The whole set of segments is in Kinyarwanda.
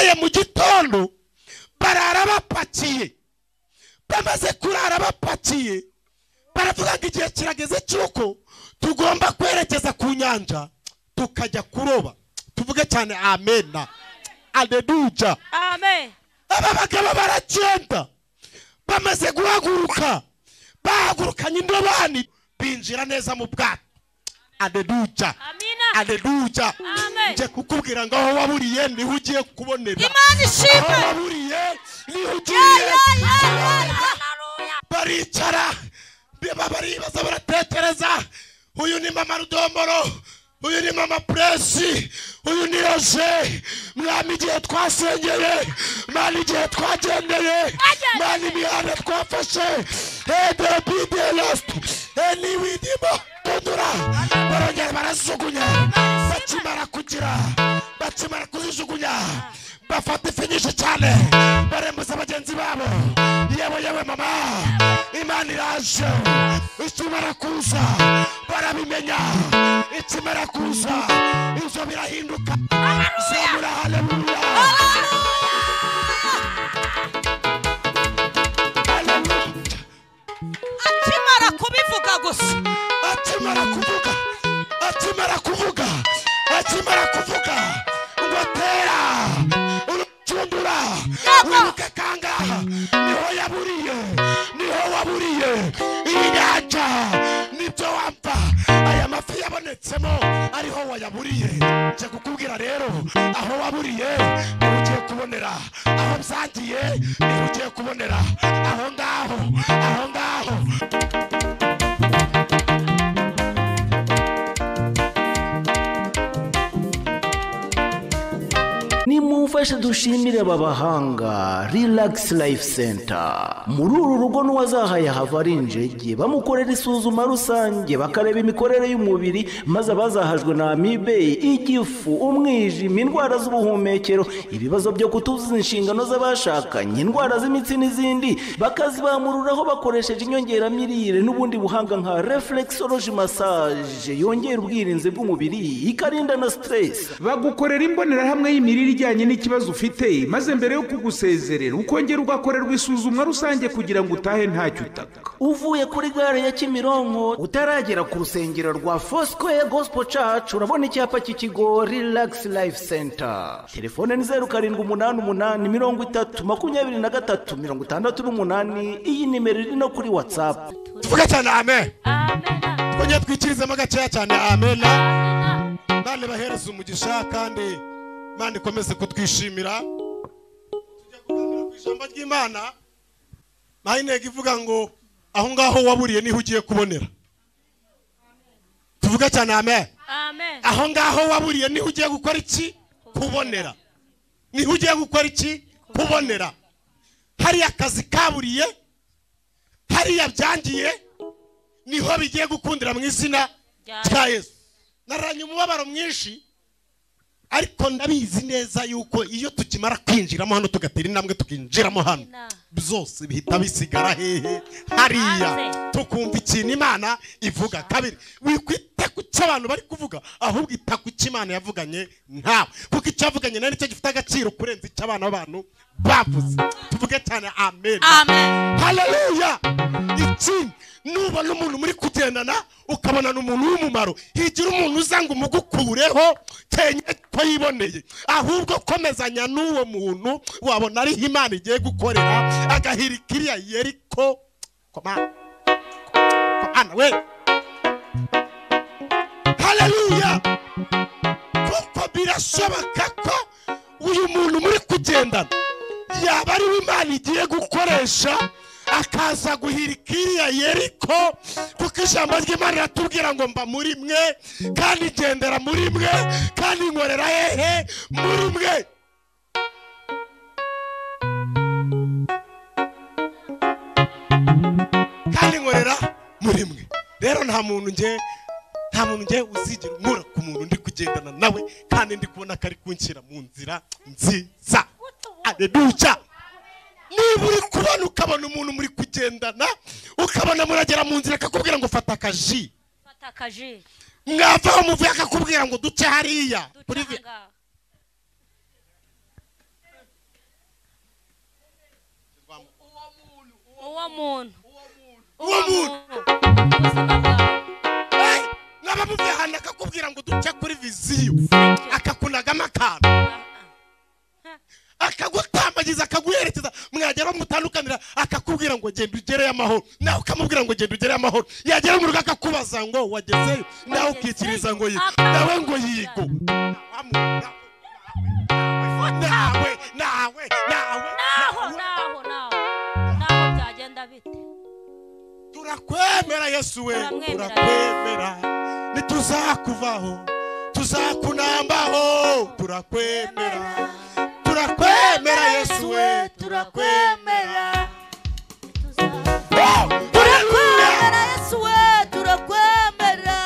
bukeye mu gitondo barara bapakiye. Bamaze kurara bapakiye baravuga ngo igihe kirageze cyuko tugomba kwerekeza ku nyanja tukajya kuroba. Tuvuge cyane amen. Haleluya. Amen. Aba bagabo baragenda bamaze guhaguruka bahagurukanye indobani binjira neza mu bwato. Haleluya. Amina. Haleluya. Amen. Nje kukubwira ngo aho waburiye niho ugiye kubonera. Imana ishimwe. Aho waburiye niho ugiye. Baricara baribaza baratekereza. Uyu ni mama Rudomboro, uyu ni mama Presi, uyu ni Roger. Mwami igihe twasengeye, Mana igihe twagendeye, Mana imihanda twafashe, de bide lost, niwidimo tundura. Barongera barasugunya, bakimara kuzijugunya bafata ifi nyinshi cyane barembuza bagenzi babo. Yewe mama, Imana iraje. Ikimara kuza barabimenya, ikimara kuza ibyo birahinduka. Zamura haleluya. Akimara kubivuga gusa, akimara kuvuga ngo tera urucundura wiruke kangaha. Niho waburiye iyi nyanja, nibyo wapfa. Aya mafi yabonetsemo ariho wayaburiye. Nje kukubwira rero, aho waburiye niho ugiye kubonera, aho byangiye niho ugiye kubonera. Aho ngaho nimumfashe dushimire aba bahanga Relax Life Center. Muri uru rugo n'uwazahaye hava ari injege, bamukorera isuzuma rusange bakareba imikorere y'umubiri, maze abazahajwe na amibe, igifu, umwijima, indwara z'ubuhumekero, ibibazo byo kutuzuza inshingano z'abashakanye, indwara z'imitsi n'izindi, bakazibamururaho bakoresheje inyongeramirire n'ubundi buhanga nka reflexology massage yongera ubwirinzi bw'umubiri ikarinda na stress. Bagukorera imbonerahamwe y'imirire ijyanye n'ikibazo ufite, maze mbere yo kugusezerera ukongera ugakorerwa isuzumwa rusange kugira ngo utahe ntacyo utaka. Uvuye kuri gare ya Kimironko utaragera ku rusengero rwa Foursquare Gospel Church, urabona icyapa cy'ikigo Relax Life Center. Telefone ni 0788302368. Iyi nimero iri no kuri WhatsApp. Tuvuge cyane amen. Twongeye twikirizemo gakeya cyane amen. Nane bahereza umugisha kandi Mana ikomeze kutwishimira. Tujya kuganira ku ijambo ry'Imana. Intego ivuga ngo aho ngaho waburiye niho ugiye kubonera. Tuvuga cyane amen. Aho ngaho waburiye niho ugiye gukora iki? Kubonera. Niho ugiye gukora iki? Kubonera. Hari akazi kaburiye, hari yabyangiye, niho bigiye gukundira mu izina rya Yesu. Naranye umubabaro mwinshi, ariko ndabizi neza yuko iyo tukimara kwinjiramo hano tugatera intambwe tukinjiramo hano, byose bihita bisigara hehe hariya tukumva ikintu Imana ivuga. Kabiri, wikwita ku cy'abantu bari kuvuga, ahubwo ita ku cy'Imana yavuganye ntawe, kuko icyo yavuganye nari cyo gifite agaciro kurenza icy'abana b'abantu bavuze. Tuvuge cyane amen. Haleluya. Iki nubona umuntu muri kugendana ukabona n'umuntu w'umumaro, higira umuntu uzanga umugukureho tenye ko yiboneye, ahubwo komezanya n'uwo muntu wabona ari Imana igiye gukorera agahirikiriya Yeriko. Komana we. Haleluya. Kuko birashoboka ko uyu muntu muri kugendana yaba ari Imana igiye gukoresha akaza guhirikiriya Yeriko, kuko ijambo ry'Imana riratubwira ngo mba muri mwe kandi gendera muri mwe kandi nkorera hehe muri mwe. Kandi nkorera muri mwe. Rero nta muntu nge uzigira nkura ku muntu ndi kugendana nawe kandi ndi kubona ko ari kunshyira mu nzira nziza. Haleluya. Niba uri kubona ukabona umuntu muri kugendana ukabona muragera mu nzira akakubwira ngo fata akaji, mwavaho muvuye akakubwira ngo duce hariya ubuzima bwawe. n'abamuvehana akakubwira ngo duce kuri viziyo akakunagamo akantu akagutambagiza akaguherekeza mwagera mutandukanira akakubwira ngo genda ugereyo amahoro nawe ukamubwira ngo genda ugereyo amahoro yagera mu rugo akakubaza ngo wagezeyo nawe ukikiriza ngo yigo nawe ngo yigo nawe byagenda bite? turakwemera Yesu we turakwemera nituzakuvaho tuzakunambaho turakwemera Yesu we turakwemera Yesu we turakwemera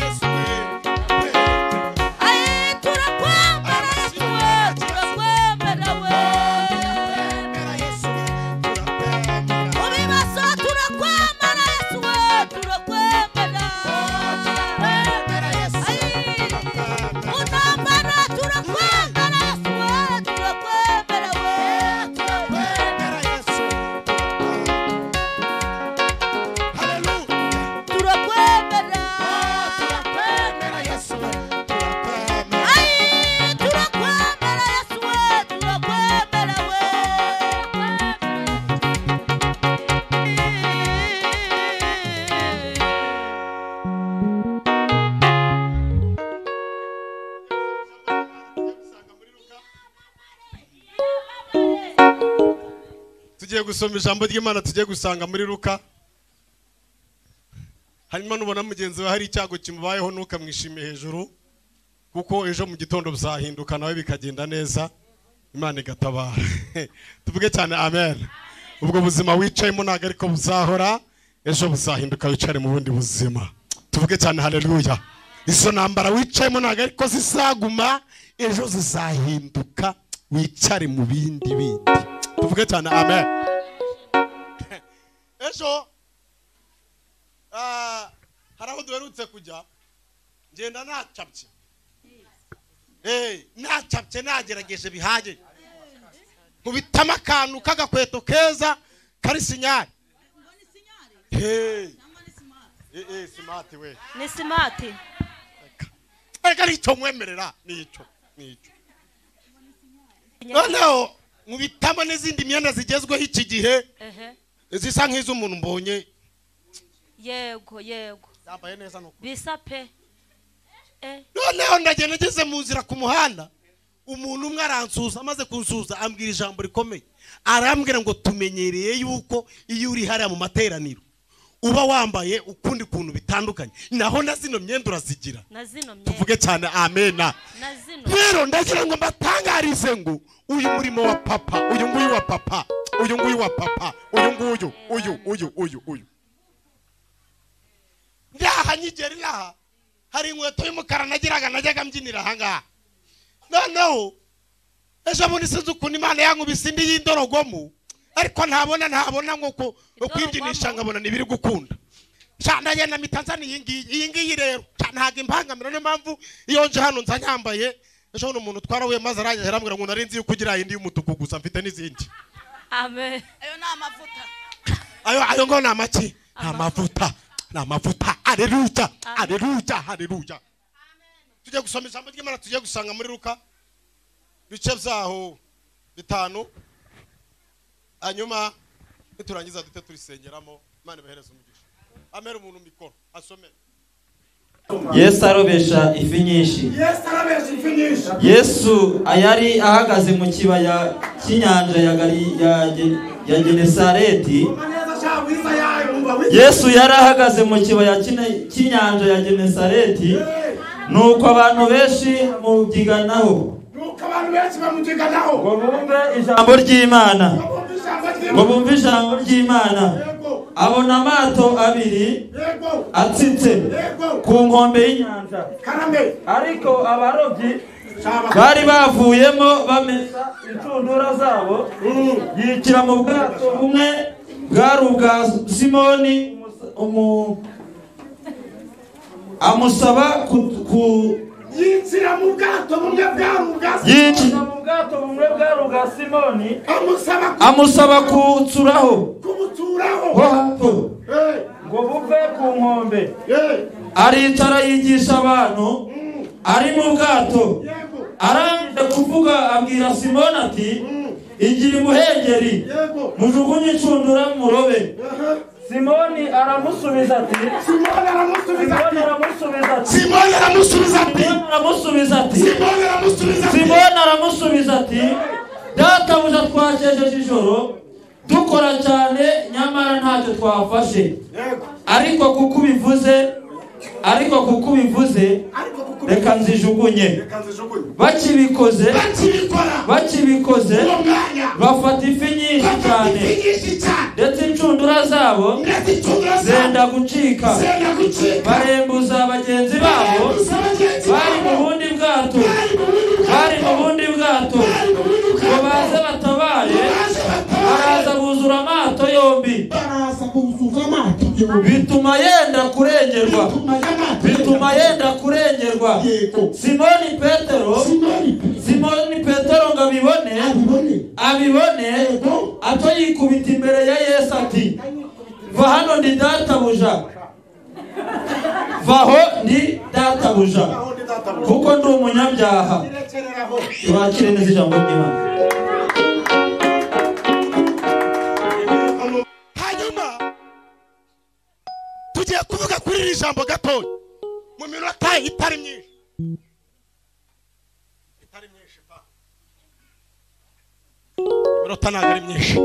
Yesu we ay turakwemera Yesu we turakwemera we Yesu we turakwemera ubibazo turakwemera Yesu we turakwemera Yesu ay unambara turakwemera Yesu we turakwemera we Yesu hallelujah turakwemera Yesu we turakwemera ay turakwemera Yesu we turakwemera we tugiye gusoma ijambo ry'Imana tugiye gusanga muri Luka hanyuma nubona mugenzi we hari icyago kimubayeho ntukamwishimiye hejuru kuko ejo mu gitondo bizahinduka nawe bikagenda neza Imana igatabara tuvuge cyane amen ubwo buzima wicayemo ntago ariko buzahora ejo buzahinduka wicare mu bundi buzima tuvuge cyane haleluya izo ntambara wicayemo ntago ariko zisaguma ejo zizahinduka wicare mu bindi tuvuge cyane amen ejo hari aho duherutse kujya ngenda nacapye nacapye nagerageje bihagije nkubitamo akantu k'agakweto keza kari sinyari simati we ni simati ega nicyo mwemerera nicyo noneho nkubitamo n'izindi myenda zigezweho iki gihe zisa nk'iz'umuntu mbonye yego yambaye neza nuko bisa pe noneho ndagenda ngeze mu nzira ku muhanda umuntu umwe aransuza amaze kunsuza ambwira ijambo rikomeye arambwira ngo tumenyereye yuko iyo uri hariya mu materaniro uba wambaye ukundi kuntu bitandukanye naho na zino myenda urazigira tuvuge cyane amena rero ndagira ngo mbatangarize ngo uyu murimo wa papa uyu nguyu wa papa uyu nguyu wa papa uyu ndaha nyigera inaha hari inkweto y'umukara nagiraga najyaga mbyinira ahangaha noneho ejo bundi sinzi ukuntu Imana yankubise indi y'indorogomo ariko ntabona ngo kwibyinisha nkabona nibiri gukunda ndagenda mpita nzana iyi ngiyi rero ntabwo impangamira niyo mpamvu iyo nje hano nza nyambaye ejo bundi umuntu twarahuye maze arangije arambwira ngo nari nzi yuko ugira indi y'umutuku gusa mfite n'izindi amen ayo ni amavuta ayo ngo ni amaki ni amavuta haleluya tujye gusoma ijambo ry'Imana tujye gusanga muri Luka bice byaho 5 hanyuma niturangiza dute turisengeramo Imana ibahereze umugisha amera umuntu mikoro asome Yesu arobesha ifi nyinshi Yesu ayari ahagaze mu kibaya cy'inyanja ya Genesareti Yesu yari ahagaze mu kibaya cy'inyanja ya Genesareti nuko abantu benshi mubyiganaho ngo bumve ijambo ry'Imana abona amato abiri atsitse ku nkombe y'inyanja ariko abarobyi bari bavuyemo bamesa inshundura zabo yikira mu bwato bumwe bwari ubwa Simoni amusaba yinjira mu bwato bumwe bwari ubwa Simoni amusaba kubutsuraho hato ngo buve ku nkombe. Aricara yigisha abantu ari mu bwato. Arangije kuvuga abwira Simoni ati igira imuhengeri mujugunye inshundura murobe. Simoni aramusubiza ati databuja twakejeje ijoro dukora cyane nyamara ntacyo twafashe, ariko kuko ubivuze reka nzijugunye. Bakibikoze bafata ifi nyinshi cyane ndetse inshundura zabo zenda gucika. Barembuza bagenzi babo bari mu bundi bwato ngo baze batabare. Baraza buzura amato yombi bituma yenda kurengerwa. Simoni Petero ngo abibone ato yikubita imbere ya Yesu ati va hano ndi databuja, vaho ndi databuja kuko ndi umunyabyaha. Turakire neza ijambo ry'Imana. Hanyuma tugiye kuvuga kuri iri jambo gatoya mu minota itari myinshi. Minota ntabwo ari myinshi.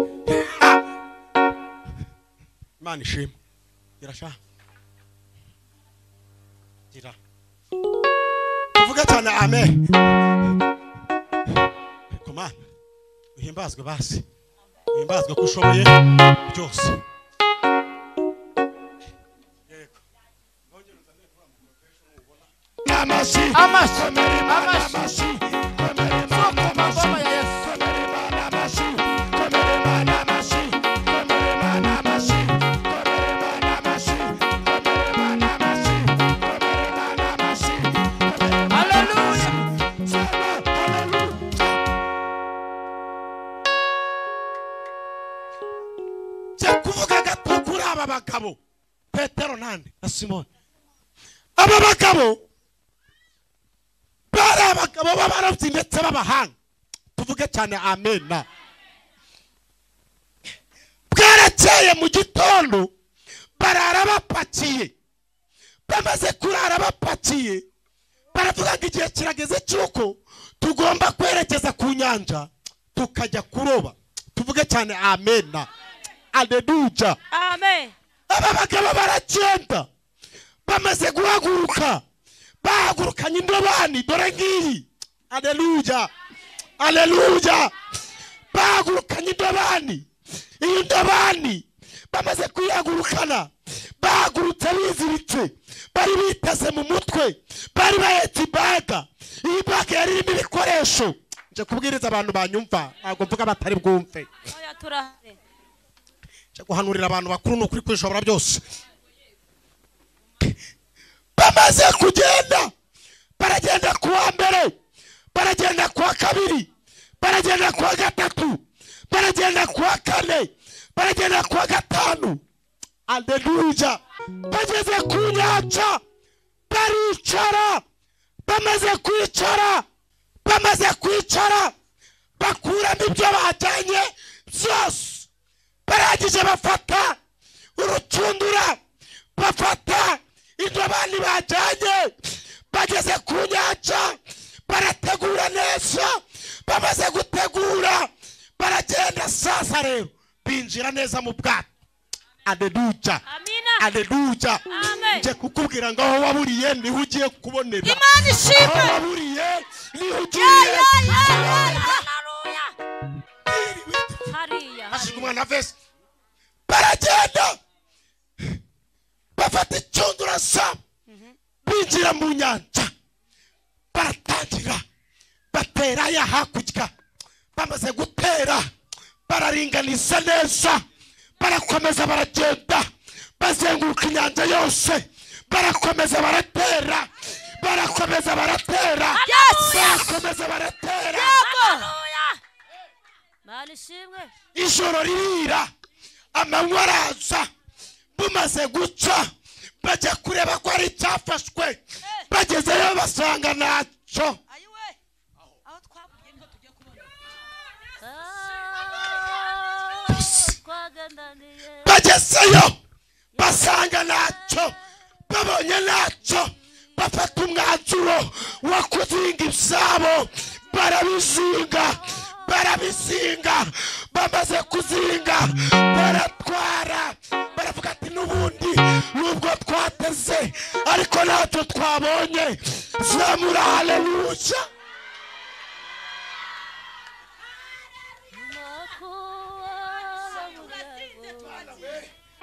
Imana ishimwe. Irasha. Gira. Tuvuga cyane amen. Komana. Uhimbazwe basi. Uhimbazwe ko ushoboye byose. Yego. Amashi. Abagabo Petero nande na Simoni, aba bagabo bari abagabo b'abarobyi ndetse b'abahanga. Tuvuge cyane amen. Bwarakeye mu gitondo barara bapakiye. Bamaze kurara bapakiye baravuga ngo igihe kirageze cyuko tugomba kwerekeza ku nyanja tukajya kuroba. Tuvuge cyane amen. Aleluya. Amen. Aba bagabo baragenda bamaze guhaguruka, bahagurukanye indobani dore ngiyi. Aleluya. Bahagurukanye indobani. Iyi ndobani bamaze kwihagurukana bahagurutse biziritse, bari biteze mu mutwe, bari bahetse ibaga. Iyi baga yari irimo ibikoresho. Nje kubwiriza abantu banyumva, ntabwo mvuga batari bwumve. Oya turahari. Guhanurira abantu bakuru no kuri kwishobora byose. Bamaze kugenda baragenda kuwa mbere, baragenda kuwa kabiri, baragenda kuwa gatatu, baragenda kuwa kane, baragenda kuwa gatanu. Aleluya. Bageze ku nyanja baricara. Bamaze kwicara bakuramo ibyo bajyanye byose. Baragije bafata urucundura, bafata indobani bajyanye. Bageze ku nyanja barategura neza. Bamaze gutegura baragenda sasa rero binjira neza mu bwato. Aleluya. Aleluya. Nje kukubwira ngo aho waburiye niho ugiye kubonera. Imana ishimwe. Aho waburiye niho ugiye. Umwana vese baragenda bafata icundura sa binjira mu nyanja. Baratangira batera ya hakurya. Bamaze gutera bararinganiza neza, barakomeza baragenda bazenguruka inyanja yose. Barakomeza baratera, barakomeza baratera. Ijoro ririra, amanywa araza. Mu tumaze guca bajya kureba ko ari icyafashwe bagezeyo basanga ntacyo bagezeyo basanga ntacyo babonye ntacyo bafata umwanzuro wo kuzinga ibyabo barabizinga bamaze kuzinga baratwara baravuga ati n'ubundi nubwo twateze ariko ntacyo twabonye zamura haleluya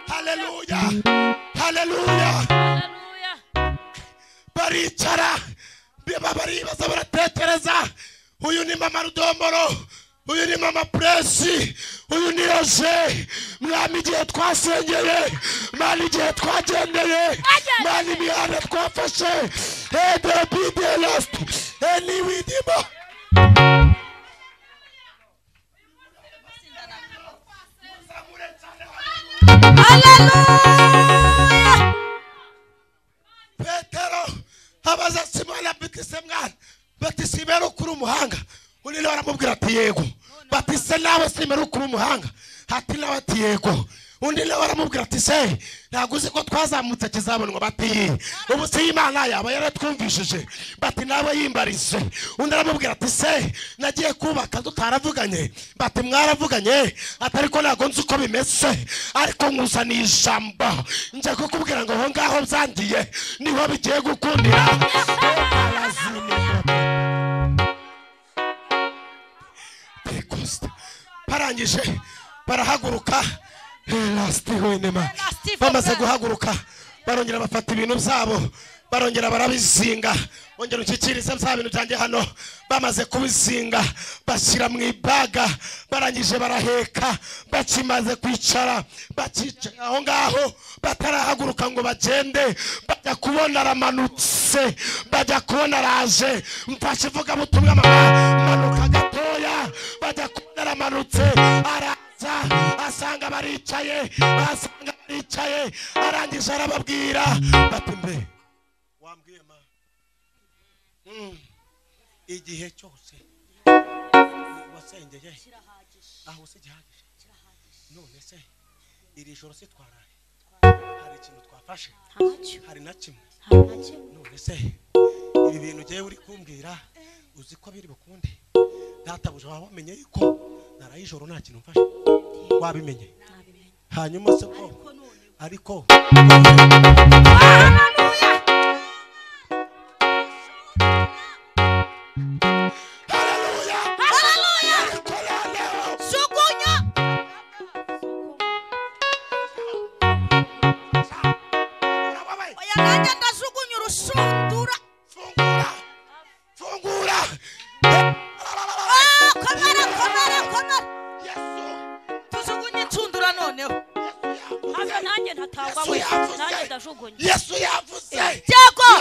haleluya haleluya baricara baribaza baratekereza uyu ni mama Rudomboro uyu ni mama Presi uyu ni Roger mwami igihe twasengeye mani igihe twagendeye mani imihanda twafashe the be lost any widimo haleluya Petero abaza Simona bitise mwana bati simero kuri umuhanga undi nawe aramubwira ati yego bati se nawe simero kuri umuhanga ati nawe ati yego undi nawe aramubwira ati se ntabwo uzi ko twazamutse kizabonwa bati ubu se Imana yaba yaratwumvishije bati nawe yimbarize undi aramubwira ati se nagiye kubaka tutaravuganye bati mwaravuganye atari ko ntabwo nzi uko bimeze ariko nkuzaniye ijambo nje kukubwira ngo aho ngaho byangiye niho bigiye gukundira barangije barahaguruka bamaze guhaguruka barongera bafata ibintu byabo barongera barabizinga bongera ukikiriza bya bintu byanjye hano bamaze kubizinga bashyira mu ibaga barangije baraheka bakimaze kwicara bakicara aho ngaho batarahaguruka ngo bagende bajya kubona aramanutse bajya kubona araje mfashe ivuga butumwa manuka gatoya bajya kubona aramanutse asanga baricaye arangije arababwira bati mbe wambwiye ma igihe cyose wasengeye aho se gihagije none se iri joro se twaraye hari ikintu twafashe hari na kimwe none se ibi bintu ugiye uri kumbwira uzi ko biri bukunde databuja wamenye yuko naraye ijoro nta kintu mfashe wabimenye hanyuma se ko ariko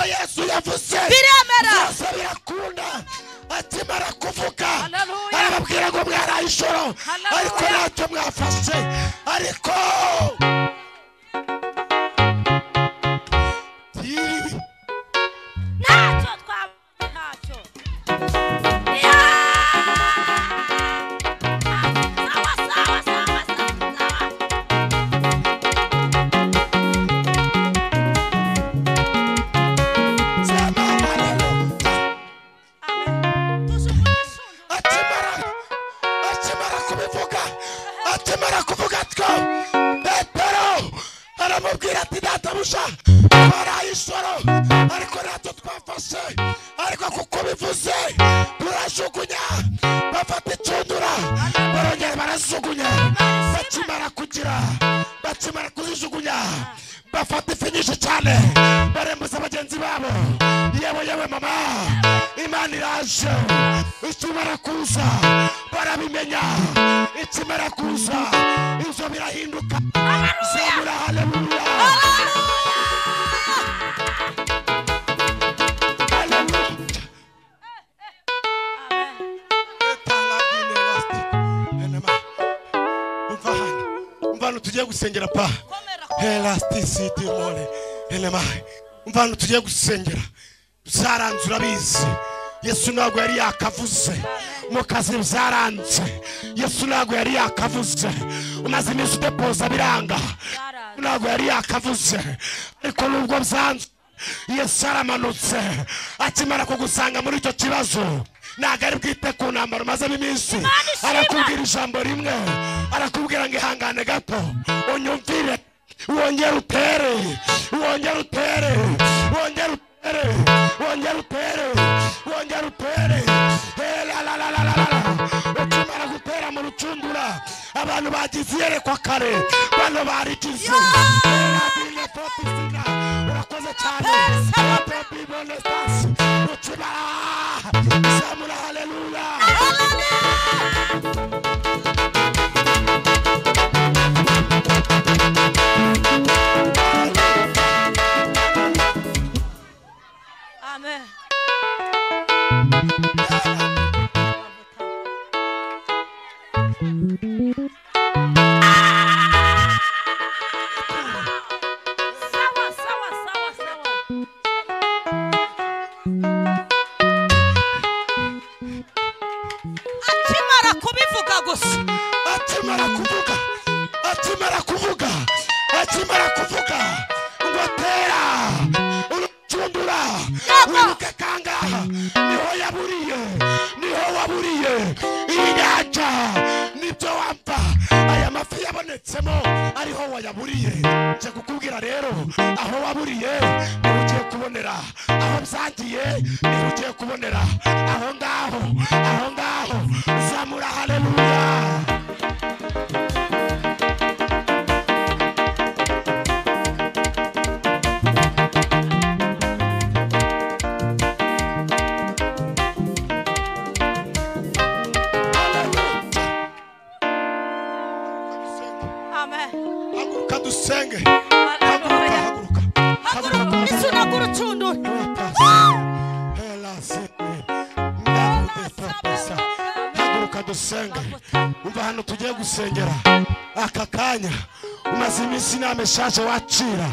Yesu yavuze biremera birakunda atimara kuvuga arababwira ngo mwaraye ijoro ariko ntacyo mwafashe ariko ntacyo twabonye ntacyo atimara kuvuga atyo Petero aramubwira ati databuja twaraye ijoro ariko ntacyo twafashe ariko kuko bivuze turajugunya bafata icundura barongera barajugunya bakimara kuzijugunya bafata ifi nyinshi cyane barembuza bagenzi babo yewe mama Imana iraje ikimara kuza barabimenya ikimara kuza ibyo birahinduka zamura haleluya umva tugiye gusengera pa elasticity mole elema umvana tugiye gusengera zaranzura bizi Yesu ntabwo yari yakavuze mu kazi byaranze Yesu ntabwo yari yakavuze umaze iminsi udepoza biranga ntabwo yari yakavuze ariko nubwo byanze Yesu aramanutse akimara kugusanga muri icyo kibazo ntabwo ari bwite ku ntambaro umaze iminsi arakubwira ijambo rimwe arakubwira ngo ihangane gato unyumvire wongere utere wongere utere wongere utere wongere utere wongere utere ukimara gutera mu rucundura abantu bagize iyerekwa kare bano barigize urakoze cyane ukimara zamura haleluya Amen. Akimara kubivuga gusa akimara kuvuga ngo tera urucundura wibuke kangaha niho waburiye inyanja nibyo wapfa aya mafi yabonetsemo ariho wayaburiye nje kukubwira rero aho waburiye niho ugiye kubonera aho byangiye niho ugiye kubonera aho ngaho zamura haleluya Senge haguruka isuna kurucundu haguruka dusenge umva hano tugiye gusengera aka kanya umaze iminsi nameshaje wacira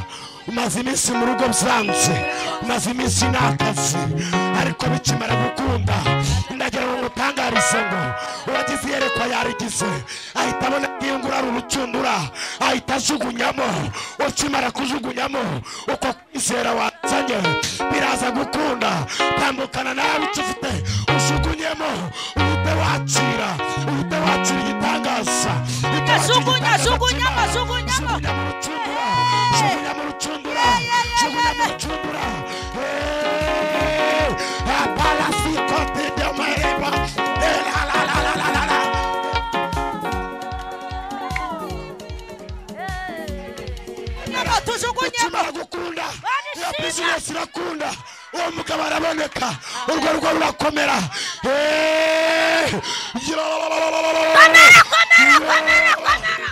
umaze iminsi mu rugo byanze umaze iminsi n'akazi ariko bikimara gukunda ndagira ngo ngutangarize ngo uwagize iyerekwa yarigize ahita abona kwiyungura urucundura ahita ajugunyamo ukimara kujugunyamo uko kwizera wazanye biraza gukunda tambukana nawe icyo ufite ujugunyemo uhite wacira igitangaza jugunya mu rucundura apalasi kote de mareba ukimara gukunda iyo bizinesi irakunda uwo mugabo araboneka urwo rugo rurakomera komera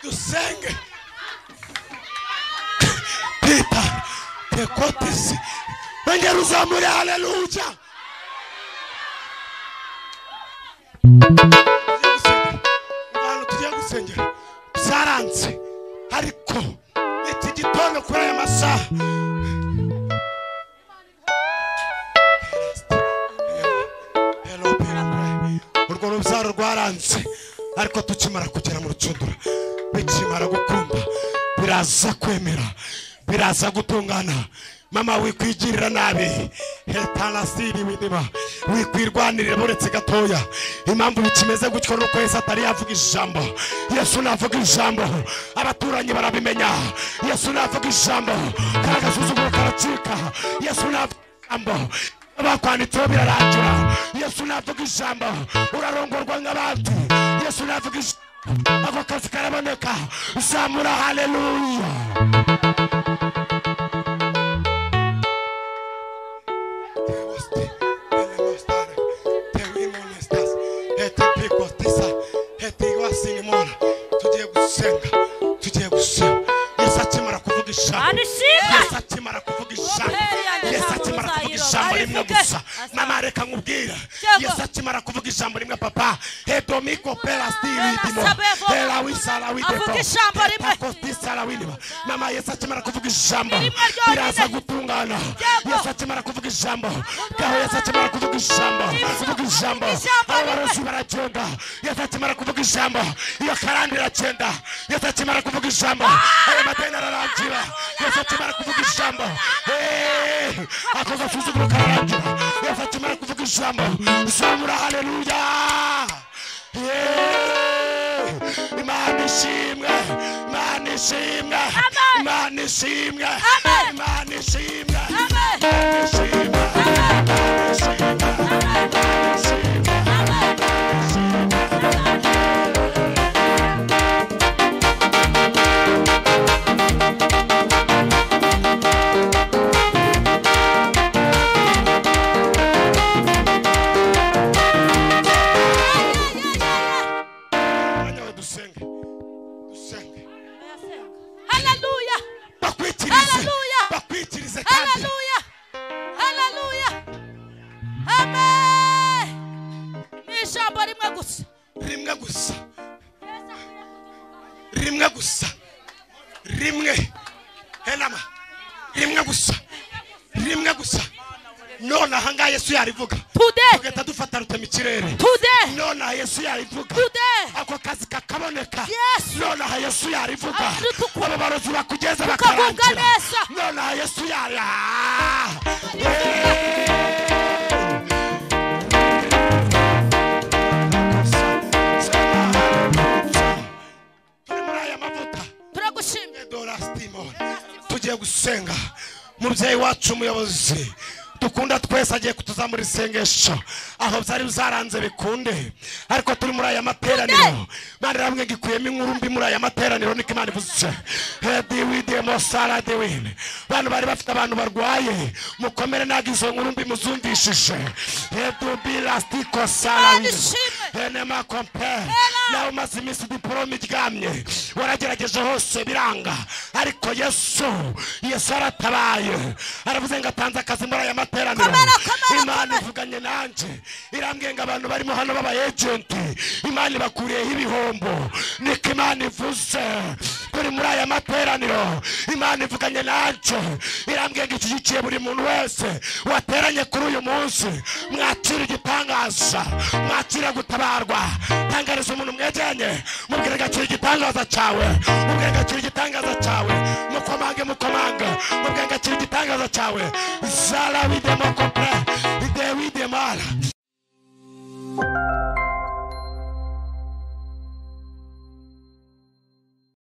dusenge Peter tekotisi wengera uzamure haleluya tugiye gusengera byaranze ariko iki gitondo kuri aya masaha urwo rubyaro rwaranze ariko tukimara kugera mu rucundura bikimara gukunda biraza kwemera biraza gutungana mama wikwigirira nabi Hetanasiri widima wikwirwanirira buretse gatoya impamvu bikimeze gutyo nuko Yesu atari yavuga ijambo. Yesu navuga ijambo abaturanyi barabimenya. Yesu navuga ijambo kagasuzuguro karacika. Yesu navuga ijambo bakwanditseho birarangira. Yesu navuga ijambo urarongorwa nk'abandi. Yesu navuga ijambo ako kazi karaboneka. Zamura haleluya. Tugiye gusenga. Yesu akimara kuvuga ijambo. Yesu akimara kuvuga ijambo. Yesu akimara kuvuga ijambo rimwe gusa. Mama reka nkubwira. Yesu akimara kuvuga ijambo rimwe papa. Hedomiko pela stili dimo. Pela wisala widepo. Pakostisala winima. Mama Yesu akimara kuvuga ijambo. Biraza gutungana. Yesu akimara kuvuga ijambo. Gaho Yesu akimara kuvuga ijambo. Kuvuga ijambo. Abarozi baragenda. Yesu akimara kuvuga ijambo. Iyo karandi iragenda. Yesu akimara kuvuga ijambo. Ayo madeni ararangira. Yesu akimara kuvuga ijambo. Ako gasuzuguro kararangira. Yesu akimara kuvuga ijambo. Zamura haleluya. Imana ishimwe. Imana ishimwe. Imana ishimwe. Imana ishimwe. Imana ishimwe. Rimwe gusa. None hanga Yesu yarivuga. Tugeta dufata rutema ikirere. None Yesu yarivuga. Ako kazi kakaboneka. None Yesu yarivuga. Abo barozi bakugeza bakarangira. None Yesu yari. Tugiye gusenga. Mubyeyi wacu umuyobozi dukunda twese agiye kutuzamura isengesho aho byari bizaranze bikunde ariko turi muri aya materaniro Imana iramwe ngikuyemo inkuru mbi muri aya materaniro niko Imana ivuze. Diwide mosara diwine bantu bari bafite abantu barwaye mukomere naga izo nkuru mbi muzumvishije. Dubilastiko sara enema kompe nawe umaze iminsi diporome iryamye waragerageje hose biranga ariko Yesu aratabaye aravuze ngo atanze akazi muri aya materaniro. Imana ivuganye nanje irambwiye ngo abantu barimo hano baba agent Imana ibakuriyeho ibihombo niko Imana ivuze. Kuri muri aya materaniro Imana ivuganye nanje irambwiye ngo ishyigikiye buri muntu wese wateranye kuri uyu munsi mwakira igitangaza mwakira gutabarwa. Tangariza umuntu mwegeranye mubwire gakira igitangaza cyawe. Mubwire gakira igitangaza cyawe. Mukomange mubwire gakira igitangaza cyawe. Zala widemo kopre ide widemala.